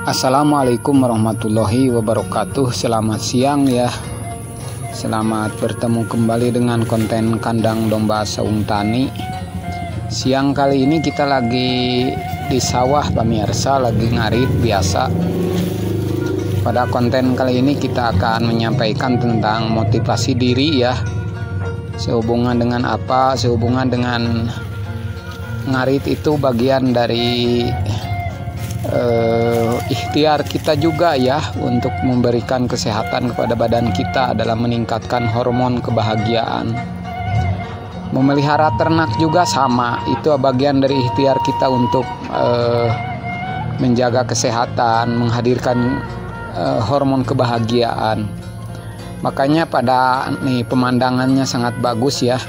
Assalamualaikum warahmatullahi wabarakatuh. Selamat siang ya. Selamat bertemu kembali dengan konten kandang domba saung tani. Siang kali ini kita lagi di sawah pemirsa, lagi ngarit biasa. Pada konten kali ini kita akan menyampaikan tentang motivasi diri ya. Sehubungan dengan apa? Sehubungan dengan ngarit itu bagian dari ikhtiar kita juga ya, untuk memberikan kesehatan kepada badan kita dalam meningkatkan hormon kebahagiaan. Memelihara ternak juga sama, itu bagian dari ikhtiar kita untuk menjaga kesehatan, menghadirkan hormon kebahagiaan. Makanya pada pemandangannya sangat bagus ya.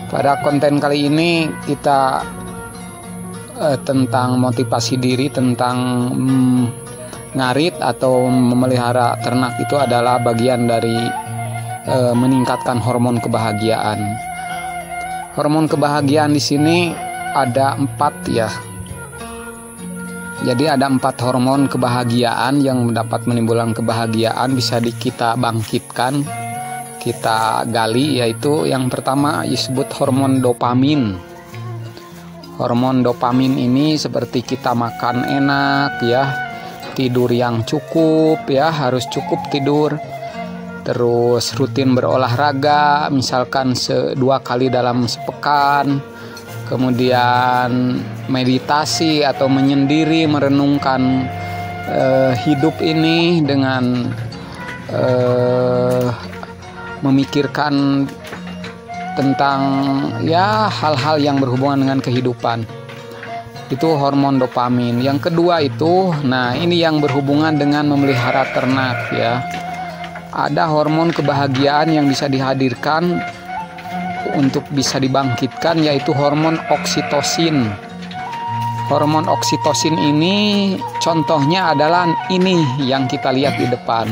Pada konten kali ini kita tentang motivasi diri, tentang ngarit atau memelihara ternak itu adalah bagian dari meningkatkan hormon kebahagiaan. Hormon kebahagiaan di sini ada 4 ya. Jadi ada 4 hormon kebahagiaan yang dapat menimbulkan kebahagiaan, bisa kita bangkitkan, kita gali, yaitu yang pertama disebut hormon dopamin. Hormon dopamin ini seperti kita makan enak ya, tidur yang cukup ya, harus cukup tidur, terus rutin berolahraga misalkan 2 kali dalam sepekan, kemudian meditasi atau menyendiri merenungkan hidup ini dengan memikirkan tentang ya hal-hal yang berhubungan dengan kehidupan. Itu hormon dopamin. Yang kedua itu, nah ini yang berhubungan dengan memelihara ternak ya. Ada hormon kebahagiaan yang bisa dihadirkan untuk bisa dibangkitkan, yaitu hormon oksitosin. Hormon oksitosin ini contohnya adalah ini yang kita lihat di depan,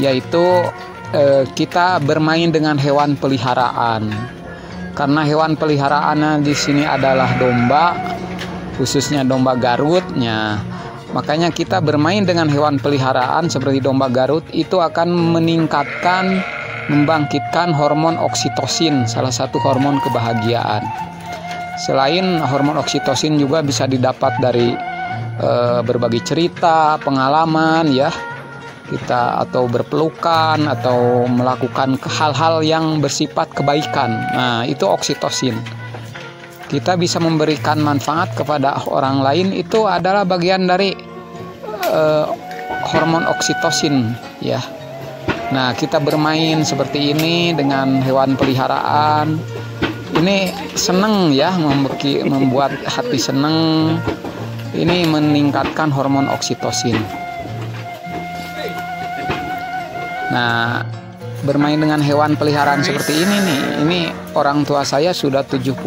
yaitu kita bermain dengan hewan peliharaan. Karena hewan peliharaannya di sini adalah domba, khususnya domba Garutnya. Makanya kita bermain dengan hewan peliharaan seperti domba Garut itu akan meningkatkan, membangkitkan hormon oksitosin, salah satu hormon kebahagiaan. Selain hormon oksitosin juga bisa didapat dari berbagi cerita, pengalaman ya. Kita atau berpelukan atau melakukan hal-hal yang bersifat kebaikan. Nah, itu oksitosin. Kita bisa memberikan manfaat kepada orang lain, itu adalah bagian dari hormon oksitosin ya. Nah, kita bermain seperti ini dengan hewan peliharaan. Ini seneng ya, membuat hati seneng. Ini meningkatkan hormon oksitosin. Nah, bermain dengan hewan peliharaan seperti ini nih, ini orang tua saya sudah 75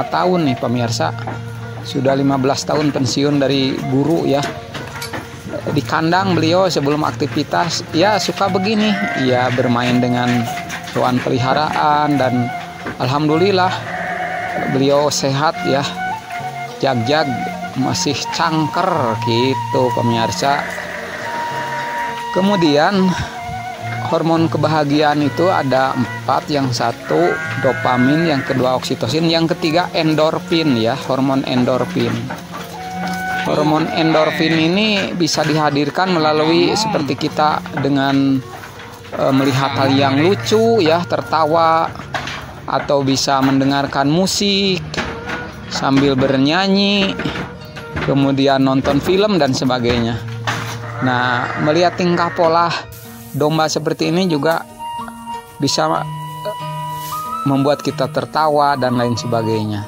tahun nih pemirsa. Sudah 15 tahun pensiun dari guru ya. Di kandang beliau sebelum aktivitas ya suka begini, ya bermain dengan hewan peliharaan, dan alhamdulillah beliau sehat ya. Jag-jag masih cangker gitu pemirsa. Kemudian hormon kebahagiaan itu ada 4, yang satu dopamin, yang kedua oksitosin, yang ketiga endorfin ya, hormon endorfin. Hormon endorfin ini bisa dihadirkan melalui seperti kita dengan melihat hal yang lucu ya, tertawa, atau bisa mendengarkan musik sambil bernyanyi, kemudian nonton film dan sebagainya. Nah, melihat tingkah pola domba seperti ini juga bisa membuat kita tertawa dan lain sebagainya.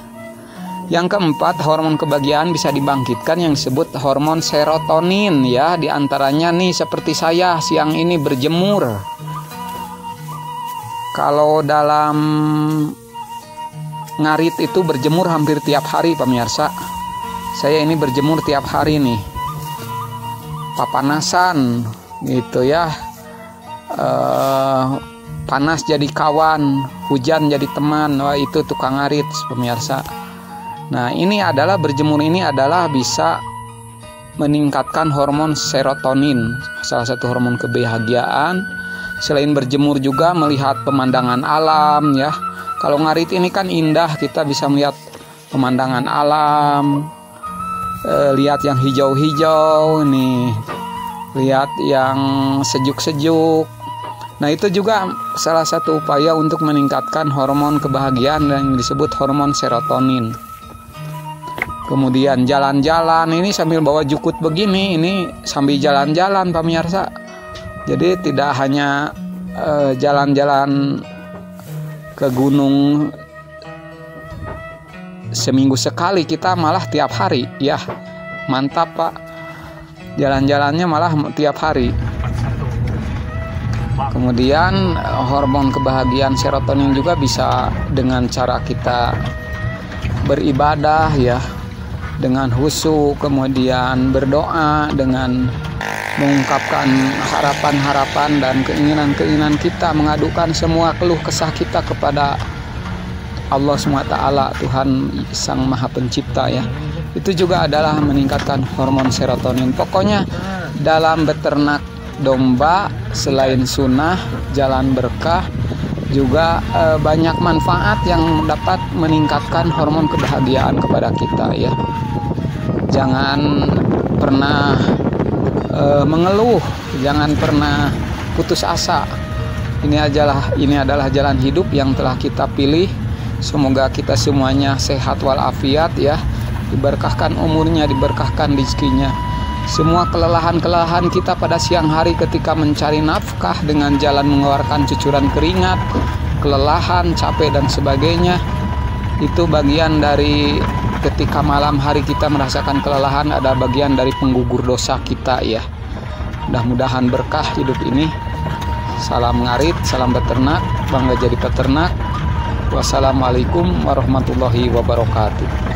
Yang keempat, hormon kebahagiaan bisa dibangkitkan yang disebut hormon serotonin ya. Di antaranya nih seperti saya siang ini berjemur. Kalau dalam ngarit itu berjemur hampir tiap hari pemirsa. Saya ini berjemur tiap hari nih. Papanasan gitu ya. Panas jadi kawan, hujan jadi teman. Wah, itu tukang ngarit pemirsa. Nah, ini adalah berjemur, ini adalah bisa meningkatkan hormon serotonin, salah satu hormon kebahagiaan. Selain berjemur juga melihat pemandangan alam ya. Kalau ngarit ini kan indah, kita bisa melihat pemandangan alam, lihat yang hijau-hijau nih, lihat yang sejuk-sejuk. Nah, itu juga salah satu upaya untuk meningkatkan hormon kebahagiaan yang disebut hormon serotonin. Kemudian jalan-jalan, ini sambil bawa jukut begini, ini sambil jalan-jalan pemirsa. Jadi tidak hanya jalan-jalan ke gunung seminggu sekali, kita malah tiap hari. Ya, mantap Pak. Jalan-jalannya malah tiap hari. Kemudian hormon kebahagiaan serotonin juga bisa dengan cara kita beribadah ya, dengan khusyuk, kemudian berdoa, dengan mengungkapkan harapan-harapan dan keinginan-keinginan kita, mengadukan semua keluh kesah kita kepada Allah SWT, Tuhan Sang Maha Pencipta ya. Itu juga adalah meningkatkan hormon serotonin. Pokoknya dalam beternak domba selain sunnah, jalan berkah, juga banyak manfaat yang dapat meningkatkan hormon kebahagiaan kepada kita ya. Jangan pernah mengeluh, jangan pernah putus asa. Ini adalah jalan hidup yang telah kita pilih. Semoga kita semuanya sehat walafiat ya, diberkahkan umurnya, diberkahkan rezekinya. Semua kelelahan-kelelahan kita pada siang hari ketika mencari nafkah dengan jalan mengeluarkan cucuran keringat, kelelahan, capek dan sebagainya, itu bagian dari ketika malam hari kita merasakan kelelahan, ada bagian dari penggugur dosa kita ya. Mudah-mudahan berkah hidup ini. Salam ngarit, salam beternak, bangga jadi peternak. Wassalamualaikum warahmatullahi wabarakatuh.